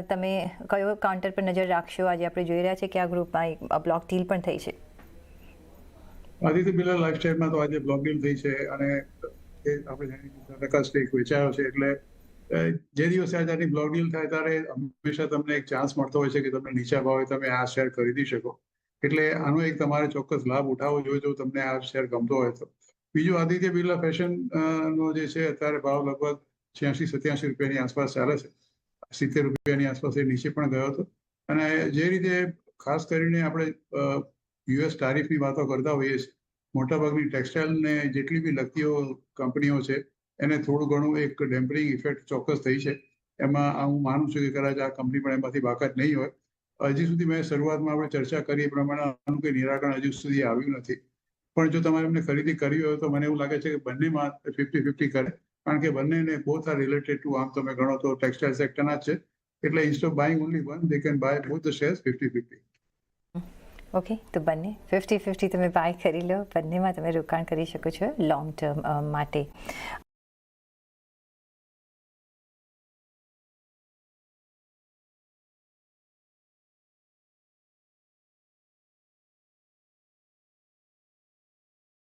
તમે કયો કાઉન્ટર પર નજર રાખશો? આજે આપણે જોઈ રહ્યા છીએ કે આ ગ્રુપમાં એક બ્લોક ડીલ પણ થઈ છે. આદિત્ય બિરલા લાઇફસ્ટાઈલમાં તો આજે બ્લોક ડીલ થઈ છે અને એ આપણે 10% સ્ટેક વેચાયો છે. એટલે જે દિવસે આ જાતની બ્લોક ડીલ થાય ત્યારે હંમેશા તમને એક ચાન્સ મળતો હોય છે કે તમે નીચા ભાવે તમે આ શેર ખરીદી શકો. એટલે આનો એક તમારે ચોક્કસ લાભ ઉઠાવવો જોઈએ જો તમને આ શેર ગમતો હોય તો. બીજું, આદિત્ય બિરલા ફેશન નો જે છે અત્યારે ભાવ લગભગ 86-87 રૂપિયાની આસપાસ ચાલે છે. 70 રૂપિયાની આસપાસ એ નીચે પણ ગયો હતો. અને જે રીતે ખાસ કરીને આપણે યુએસ ટારિફની વાતો કરતા હોઈએ છીએ, મોટાભાગની ટેક્સટાઇલ ને જેટલી બી લગતીઓ કંપનીઓ છે એને થોડું ઘણું એક ડેમ્પરિંગ ઇફેક્ટ ચોક્કસ થઈ છે. એમાં હું માનું છું કે કદાચ આ કંપની પણ એમાંથી બાકાત નહીં હોય. હજી સુધી મેં શરૂઆતમાં આપણે ચર્ચા કરી એ પ્રમાણે આનું કોઈ નિરાકરણ હજુ સુધી આવ્યું નથી. પણ જો તમારે એમને ખરીદી કરવી હોય તો મને એવું લાગે છે કે બંનેમાં 50-50 કરે, કારણ કે બંનેને બોથ આર રિલેટેડ ટુ, આમ તમે ગણો તો ટેક્સટાઇલ સેક્ટરના જ છે. એટલે instead of buying only one, they can by both the shares 50-50. Okay, તો બંને 50-50 તમે બાય કરી લો, બંનેમાં તમે રોકાણ કરી શકો છો લોંગ ટર્મ માટે.